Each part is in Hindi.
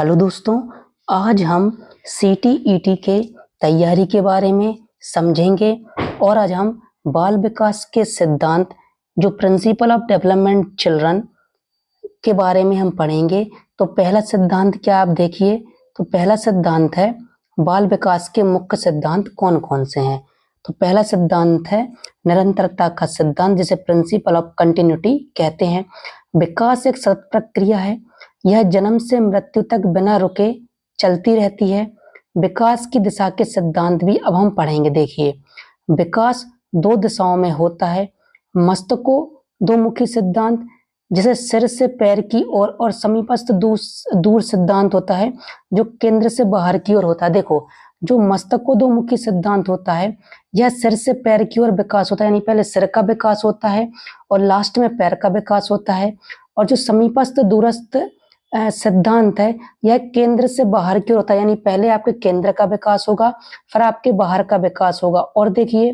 हेलो दोस्तों, आज हम सीटीईटी के तैयारी के बारे में समझेंगे और आज हम बाल विकास के सिद्धांत जो प्रिंसिपल ऑफ डेवलपमेंट चिल्ड्रन के बारे में हम पढ़ेंगे। तो पहला सिद्धांत क्या आप देखिए, तो पहला सिद्धांत है बाल विकास के मुख्य सिद्धांत कौन कौन से हैं। तो पहला सिद्धांत है निरंतरता का सिद्धांत, जिसे प्रिंसिपल ऑफ कंटिन्यूटी कहते हैं। विकास एक सतत प्रक्रिया है, यह जन्म से मृत्यु तक बिना रुके चलती रहती है। विकास की दिशा के सिद्धांत भी अब हम पढ़ेंगे। देखिए, विकास दो दिशाओं में होता है। मस्तिष्को दो मुखी सिद्धांत, जिसे सिर से पैर की ओर और समीपस्थ दूर सिद्धांत होता है, जो केंद्र से बाहर की ओर होता है। देखो, जो मस्तिष्को दो मुखी सिद्धांत होता है, यह सिर से पैर की ओर विकास होता है, यानी पहले सिर का विकास होता है और लास्ट में पैर का विकास होता है। और जो समीपस्थ दूरस्थ सिद्धांत है, यह केंद्र से बाहर की ओर होता है, यानी पहले आपके केंद्र का विकास होगा, फिर आपके बाहर का विकास होगा। और देखिए,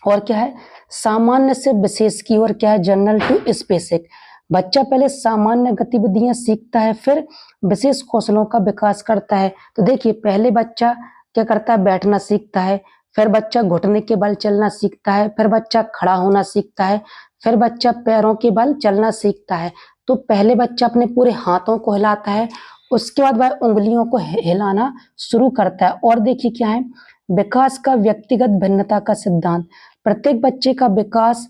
और क्या है, सामान्य से विशेष की ओर क्या है, जनरल टू स्पेसिफिक। बच्चा पहले सामान्य गतिविधियां सीखता है, फिर विशेष कौशलों का विकास करता है। तो देखिए, पहले बच्चा क्या करता है, बैठना सीखता है, फिर बच्चा घुटने के बल चलना सीखता है, फिर बच्चा खड़ा होना सीखता है, फिर बच्चा पैरों के बल चलना सीखता है। तो पहले बच्चा अपने पूरे हाथों को हिलाता है, उसके बाद वह उंगलियों को हिलाना शुरू करता है। और देखिए क्या है, विकास का व्यक्तिगत भिन्नता का सिद्धांत। प्रत्येक बच्चे का विकास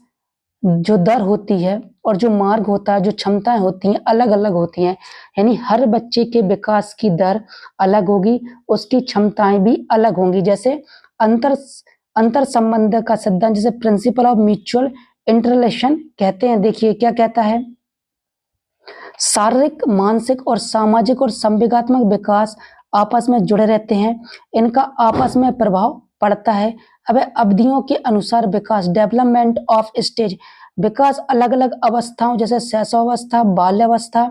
जो दर होती है और जो मार्ग होता है, जो क्षमताएं होती हैं, अलग अलग होती हैं। यानी हर बच्चे के विकास की दर अलग होगी, उसकी क्षमताएं भी अलग होंगी। जैसे अंतर संबंध का सिद्धांत, जिसे प्रिंसिपल ऑफ म्यूचुअल इंटरलेशन कहते हैं। देखिए क्या कहता है, शारीरिक, मानसिक और सामाजिक और संवेगात्मक विकास आपस में जुड़े रहते हैं, इनका आपस में प्रभाव पड़ता है। अब अवधियों के अनुसार विकास, डेवलपमेंट ऑफ स्टेज, विकास अलग अलग अवस्थाओं जैसे शैशवावस्था, बाल्यावस्था,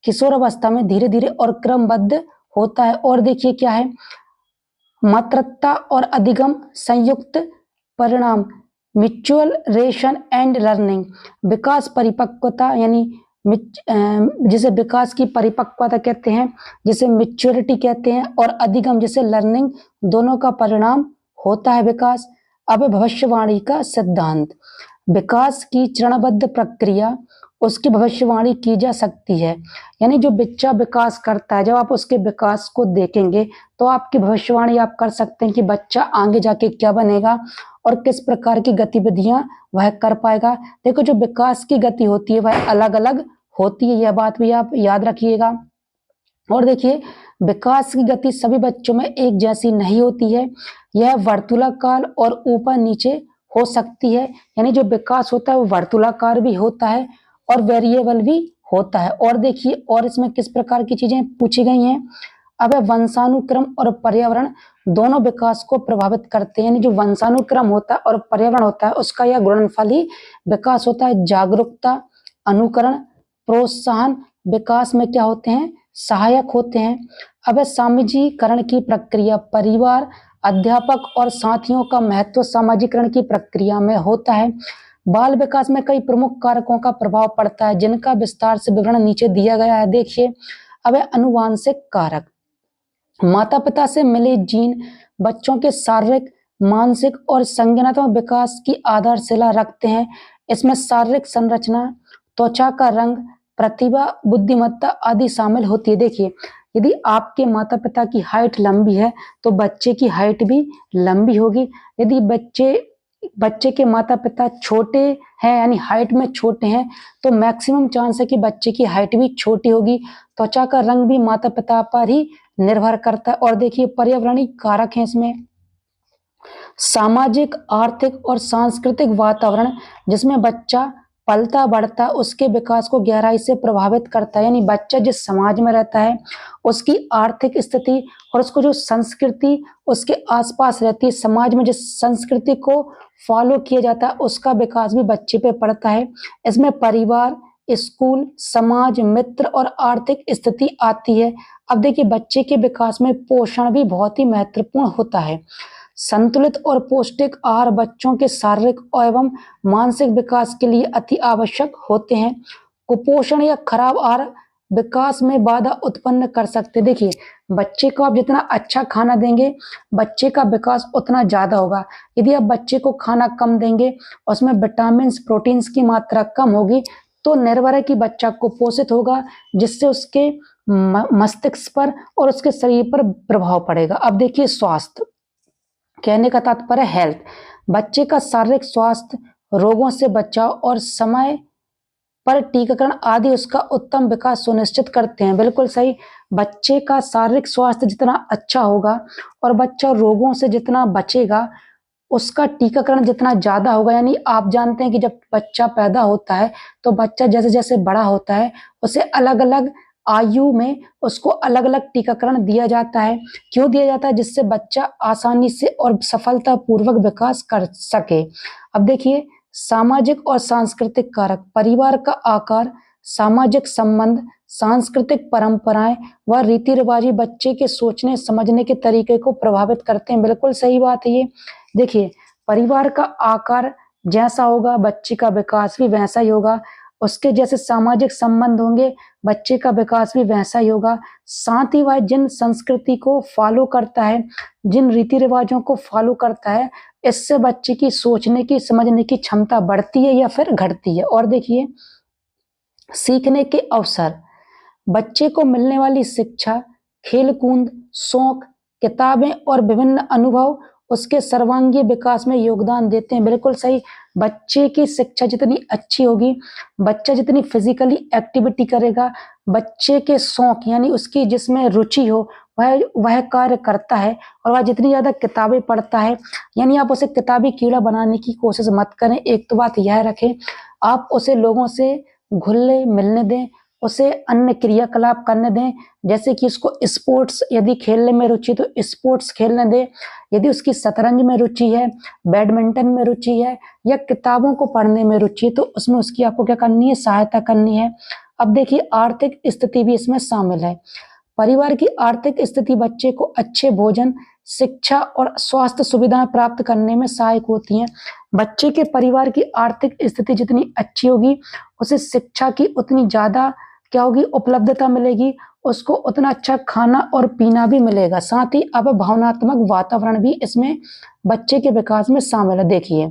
किशोर अवस्था में धीरे धीरे और क्रमबद्ध होता है। और देखिए क्या है, मातृत्व और अधिगम संयुक्त परिणाम, म्यूचुअलाइजेशन एंड लर्निंग, विकास परिपक्वता, यानी जिसे विकास की परिपक्वता कहते हैं, जिसे मैच्योरिटी कहते हैं, और अधिगम जिसे लर्निंग, दोनों का परिणाम होता है विकास। अब भविष्यवाणी का सिद्धांत, विकास की चरणबद्ध प्रक्रिया, उसकी भविष्यवाणी की जा सकती है। यानी जो बच्चा विकास करता है, जब आप उसके विकास को देखेंगे तो आपकी भविष्यवाणी आप कर सकते हैं कि बच्चा आगे जाके क्या बनेगा और किस प्रकार की गतिविधियां वह कर पाएगा। देखो, जो विकास की गति होती है वह अलग अलग होती है, यह बात भी आप याद रखिएगा। और देखिए, विकास की गति सभी बच्चों में एक जैसी नहीं होती है, यह वर्तुलाकार और ऊपर नीचे हो सकती है। यानी जो विकास होता है वो वर्तुलाकार भी होता है और वेरिएबल भी होता है। और देखिए, और इसमें किस प्रकार की चीजें पूछी गई हैं। अब वंशानुक्रम और पर्यावरण दोनों विकास को प्रभावित करते हैं। यानी जो वंशानुक्रम होता है और पर्यावरण होता है, उसका यह गुणनफल ही विकास होता है। जागरूकता, अनुकरण, प्रोत्साहन विकास में क्या होते हैं, सहायक होते हैं। अब सामाजिकरण की प्रक्रिया, परिवार, अध्यापक और साथियों का महत्व सामाजिकरण की प्रक्रिया में होता है। बाल विकास में कई प्रमुख कारकों का प्रभाव पड़ता है, जिनका विस्तार से विवरण नीचे दिया गया है। देखिए, अब अनुवांशिक कारक, माता पिता से मिले जीन बच्चों के शारीरिक, मानसिक और संज्ञानात्मक विकास की आधारशिला रखते हैं। इसमें शारीरिक संरचना, त्वचा का रंग, प्रतिभा, बुद्धिमत्ता आदि शामिल होती है। देखिए, यदि आपके माता पिता की हाइट लंबी है तो बच्चे की हाइट भी लंबी होगी। यदि बच्चे के माता पिता छोटे हैं, यानी हाइट में छोटे हैं, तो मैक्सिमम चांस है कि बच्चे की हाइट भी छोटी होगी। त्वचा का रंग भी माता पिता पर ही निर्भर करता है। और देखिए, पर्यावरणीय कारक हैं इसमें, सामाजिक, आर्थिक और सांस्कृतिक वातावरण जिसमें बच्चा पलता बढ़ता, उसके विकास को गहराई से प्रभावित करता है। यानी बच्चा जिस समाज में रहता है, उसकी आर्थिक स्थिति और उसको जो संस्कृति उसके आसपास रहती है, समाज में जिस संस्कृति को फॉलो किया जाता है, उसका विकास भी बच्चे पे पड़ता है। इसमें परिवार, स्कूल, समाज, मित्र और आर्थिक स्थिति आती है। अब देखिए, बच्चे के विकास में पोषण भी बहुत ही महत्वपूर्ण होता है। संतुलित और पौष्टिक आहार बच्चों के शारीरिक एवं मानसिक विकास के लिए अति आवश्यक होते हैं। कुपोषण या खराब आहार विकास में बाधा उत्पन्न कर सकते हैं। देखिए, बच्चे को आप जितना अच्छा खाना देंगे, बच्चे का विकास उतना ज्यादा होगा। यदि आप बच्चे को खाना कम देंगे, उसमें विटामिन प्रोटीन्स की मात्रा कम होगी, तो निर्भर है कि बच्चा कुपोषित होगा, जिससे उसके मस्तिष्क पर और उसके शरीर पर प्रभाव पड़ेगा। अब देखिए, स्वास्थ्य, कहने का तात्पर्य हेल्थ, बच्चे का शारीरिक स्वास्थ्य, रोगों से बचाव और समय पर टीकाकरण आदि उसका उत्तम विकास सुनिश्चित करते हैं। बिल्कुल सही। बच्चे का शारीरिक स्वास्थ्य जितना अच्छा होगा और बच्चा रोगों से जितना बचेगा, उसका टीकाकरण जितना ज्यादा होगा। यानी आप जानते हैं कि जब बच्चा पैदा होता है तो बच्चा जैसे जैसे बड़ा होता है, उसे अलग अलग आयु में उसको अलग अलग टीकाकरण दिया जाता है। क्यों दिया जाता है? जिससे बच्चा आसानी से और सफलतापूर्वक विकास कर सके। अब देखिए, सामाजिक और सांस्कृतिक कारक, परिवार का आकार, सामाजिक संबंध, सांस्कृतिक परंपराएं व रीति रिवाजी बच्चे के सोचने समझने के तरीके को प्रभावित करते हैं। बिल्कुल सही बात है ये। देखिए, परिवार का आकार जैसा होगा, बच्चे का विकास भी वैसा ही होगा। उसके जैसे सामाजिक संबंध होंगे, बच्चे का विकास भी वैसा ही होगा। साथ ही वह जिन संस्कृति को फॉलो करता है, जिन रीति रिवाजों को फॉलो करता है, इससे बच्चे की सोचने की समझने की क्षमता बढ़ती है या फिर घटती है। और देखिए, सीखने के अवसर, बच्चे को मिलने वाली शिक्षा, खेलकूद, शौक, किताबें और विभिन्न अनुभव उसके सर्वांगीण विकास में योगदान देते हैं। बिल्कुल सही। बच्चे की शिक्षा जितनी अच्छी होगी, बच्चा जितनी फिजिकली एक्टिविटी करेगा, बच्चे के शौक यानी उसकी जिसमें रुचि हो वह कार्य करता है, और वह जितनी ज्यादा किताबें पढ़ता है, यानी आप उसे किताबी कीड़ा बनाने की कोशिश मत करें। एक तो बात यह रखें, आप उसे लोगों से घुलने मिलने दें, उसे अन्य क्रियाकलाप करने दें, जैसे कि उसको स्पोर्ट्स, यदि खेलने में रुचि तो स्पोर्ट्स खेलने दें। यदि उसकी शतरंज में रुचि है, बैडमिंटन में रुचि है या किताबों को पढ़ने में रुचि है, तो उसमें उसकी आपको क्या करनी है? सहायता करनी है। अब देखिए, आर्थिक स्थिति भी इसमें शामिल है। परिवार की आर्थिक स्थिति बच्चे को अच्छे भोजन, शिक्षा और स्वास्थ्य सुविधाएं प्राप्त करने में सहायक होती हैं। बच्चे के परिवार की आर्थिक स्थिति जितनी अच्छी होगी, उसे शिक्षा की उतनी ज्यादा क्या होगी? उपलब्धता मिलेगी, उसको उतना अच्छा खाना और पीना भी मिलेगा। साथ ही अब भावनात्मक वातावरण भी इसमें बच्चे के विकास में शामिल है। देखिए,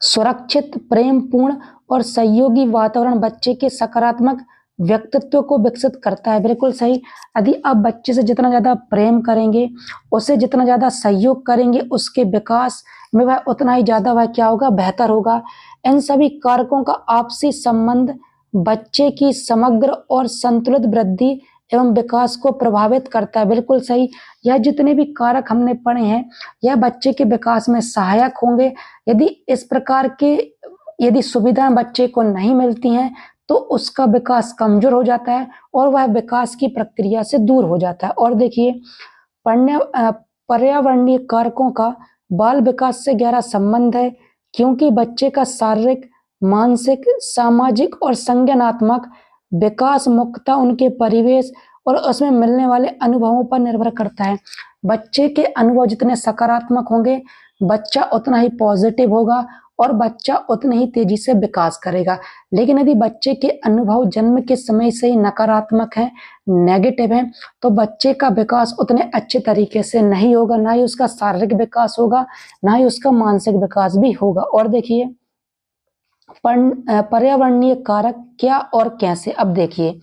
सुरक्षित, प्रेमपूर्ण और सहयोगी वातावरण बच्चे के सकारात्मक व्यक्तित्व को विकसित करता है। बिल्कुल सही। यदि आप बच्चे से जितना ज्यादा प्रेम करेंगे, उसे जितना ज्यादा सहयोग करेंगे, उसके विकास में वह उतना ही ज्यादा वह क्या होगा? बेहतर होगा। इन सभी कारकों का आपसी संबंध बच्चे की समग्र और संतुलित वृद्धि एवं विकास को प्रभावित करता है। बिल्कुल सही। यह जितने भी कारक हमने पढ़े हैं, यह बच्चे के विकास में सहायक होंगे। यदि इस प्रकार के यदि सुविधाएं बच्चे को नहीं मिलती हैं, तो उसका विकास कमजोर हो जाता है और वह विकास की प्रक्रिया से दूर हो जाता है। और देखिए, पर्यावरणीय कारकों का बाल विकास से गहरा संबंध है, क्योंकि बच्चे का शारीरिक, मानसिक, सामाजिक और संज्ञानात्मक विकास मुख्यतः उनके परिवेश और उसमें मिलने वाले अनुभवों पर निर्भर करता है। बच्चे के अनुभव जितने सकारात्मक होंगे, बच्चा उतना ही पॉजिटिव होगा और बच्चा उतने ही तेजी से विकास करेगा। लेकिन यदि बच्चे के अनुभव जन्म के समय से ही नकारात्मक है, नेगेटिव है, तो बच्चे का विकास उतने अच्छे तरीके से नहीं होगा। ना ही उसका शारीरिक विकास होगा, ना ही उसका मानसिक विकास भी होगा। और देखिए, पर्यावरणीय कारक क्या और कैसे? अब देखिए,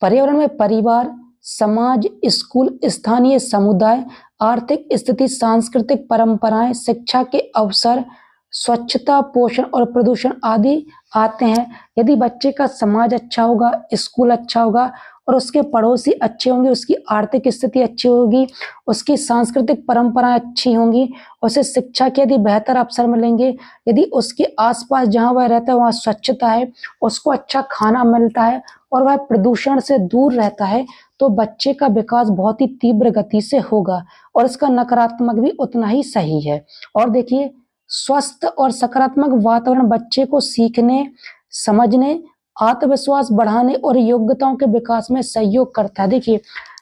पर्यावरण में परिवार, समाज, स्कूल, स्थानीय समुदाय, आर्थिक स्थिति, सांस्कृतिक परंपराएं, शिक्षा के अवसर, स्वच्छता, पोषण और प्रदूषण आदि आते हैं। यदि बच्चे का समाज अच्छा होगा, स्कूल अच्छा होगा और उसके पड़ोसी अच्छे होंगे, उसकी आर्थिक स्थिति अच्छी होगी, उसकी सांस्कृतिक परंपराएं अच्छी होंगी, उसे शिक्षा के यदि बेहतर अवसर मिलेंगे, यदि उसके आसपास जहां वह रहता है वहां स्वच्छता है, उसको अच्छा खाना मिलता है और वह प्रदूषण से दूर रहता है, तो बच्चे का विकास बहुत ही तीव्र गति से होगा और इसका नकारात्मक भी उतना ही सही है। और देखिए, स्वस्थ और सकारात्मक वातावरण बच्चे को सीखने, समझने, आत्मविश्वास बढ़ाने और योग्यताओं के विकास में सहयोग करता है। देखिए,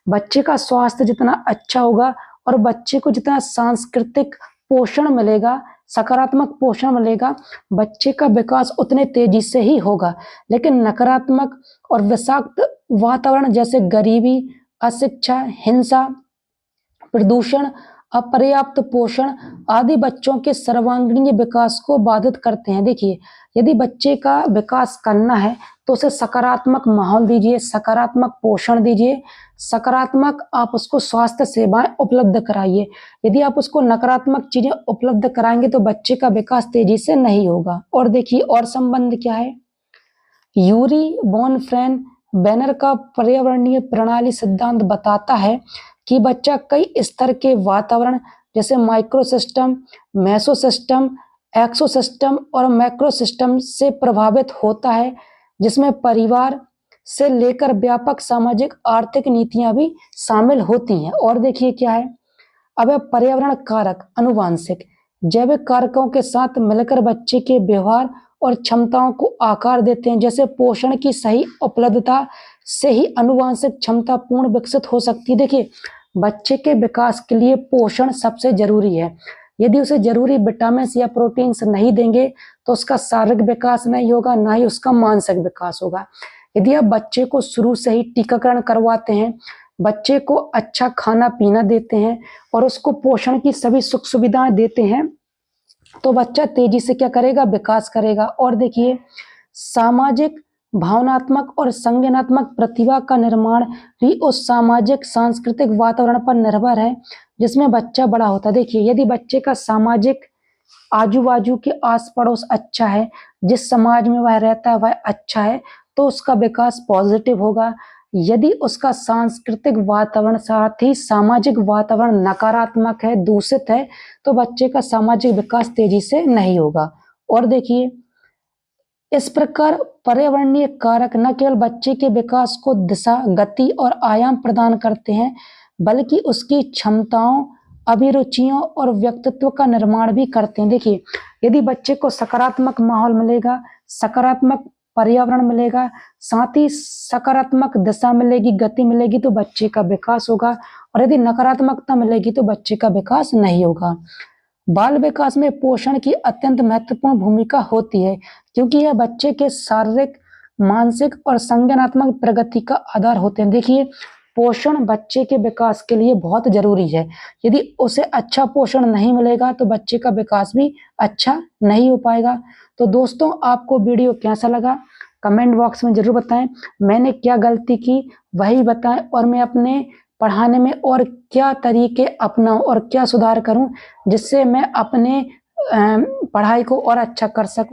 बच्चे का स्वास्थ्य जितना अच्छा होगा और बच्चे को जितना सांस्कृतिक पोषण मिलेगा, सकारात्मक पोषण मिलेगा, बच्चे का विकास उतने तेजी से ही होगा। लेकिन नकारात्मक और विषाक्त वातावरण जैसे गरीबी, अशिक्षा, हिंसा, प्रदूषण, अपर्याप्त पोषण आदि बच्चों के सर्वांगीण विकास को बाधित करते हैं। देखिए, यदि बच्चे का विकास करना है तो उसे सकारात्मक माहौल दीजिए, सकारात्मक पोषण दीजिए, सकारात्मक आप उसको स्वास्थ्य सेवाएं उपलब्ध कराइए। यदि आप उसको नकारात्मक चीजें उपलब्ध कराएंगे तो बच्चे का विकास तेजी से नहीं होगा। और देखिए, और संबंध क्या है, यूरी बोनफ्रेन बैनर का पर्यावरणीय प्रणाली सिद्धांत बताता है कि बच्चा कई स्तर के वातावरण जैसे माइक्रो सिस्टम, मेसो सिस्टम, एक्सो सिस्टम और मैक्रो सिस्टम से प्रभावित होता है, जिसमें परिवार से लेकर व्यापक सामाजिक आर्थिक नीतियां भी शामिल होती हैं। और देखिए क्या है, अब पर्यावरण कारक अनुवांशिक जैविक कारकों के साथ मिलकर बच्चे के व्यवहार और क्षमताओं को आकार देते हैं। जैसे पोषण की सही उपलब्धता से ही अनुवांशिक क्षमता पूर्ण विकसित हो सकती है। देखिए, बच्चे के विकास के लिए पोषण सबसे जरूरी है। यदि उसे जरूरी विटामिन या प्रोटीन नहीं देंगे तो उसका शारीरिक विकास नहीं होगा, ना ही उसका मानसिक विकास होगा। यदि आप बच्चे को शुरू से ही टीकाकरण करवाते हैं, बच्चे को अच्छा खाना पीना देते हैं और उसको पोषण की सभी सुख सुविधाएं देते हैं तो बच्चा तेजी से क्या करेगा, विकास करेगा। और देखिए, सामाजिक, भावनात्मक और संज्ञानात्मक प्रतिभा का निर्माण भी उस सामाजिक सांस्कृतिक वातावरण पर निर्भर है जिसमें बच्चा बड़ा होता है। देखिए, यदि बच्चे का सामाजिक आजू बाजू के आस पड़ोस अच्छा है, जिस समाज में वह रहता है वह अच्छा है, तो उसका विकास पॉजिटिव होगा। यदि उसका सांस्कृतिक वातावरण साथ ही सामाजिक वातावरण नकारात्मक है, दूषित है, तो बच्चे का सामाजिक विकास तेजी से नहीं होगा। और देखिए, इस प्रकार पर्यावरणीय कारक न केवल बच्चे के विकास को दिशा, गति और आयाम प्रदान करते हैं, बल्कि उसकी क्षमताओं, अभिरुचियों और व्यक्तित्व का निर्माण भी करते हैं। देखिए, यदि बच्चे को सकारात्मक माहौल मिलेगा, सकारात्मक पर्यावरण मिलेगा, साथ ही सकारात्मक दिशा मिलेगी, गति मिलेगी, तो बच्चे का विकास होगा। और यदि नकारात्मकता मिलेगी तो बच्चे का विकास नहीं होगा। बाल विकास में पोषण की अत्यंत महत्वपूर्ण भूमिका होती है, क्योंकि यह बच्चे के शारीरिक, मानसिक और संज्ञानात्मक प्रगति का आधार होते हैं। देखिए, पोषण बच्चे के विकास के लिए बहुत जरूरी है। यदि उसे अच्छा पोषण नहीं मिलेगा तो बच्चे का विकास भी अच्छा नहीं हो पाएगा। तो दोस्तों, आपको वीडियो कैसा लगा कमेंट बॉक्स में जरूर बताएं। मैंने क्या गलती की वही बताएं, और मैं अपने पढ़ाने में और क्या तरीके अपनाऊं और क्या सुधार करूं जिससे मैं अपने पढ़ाई को और अच्छा कर सकूं।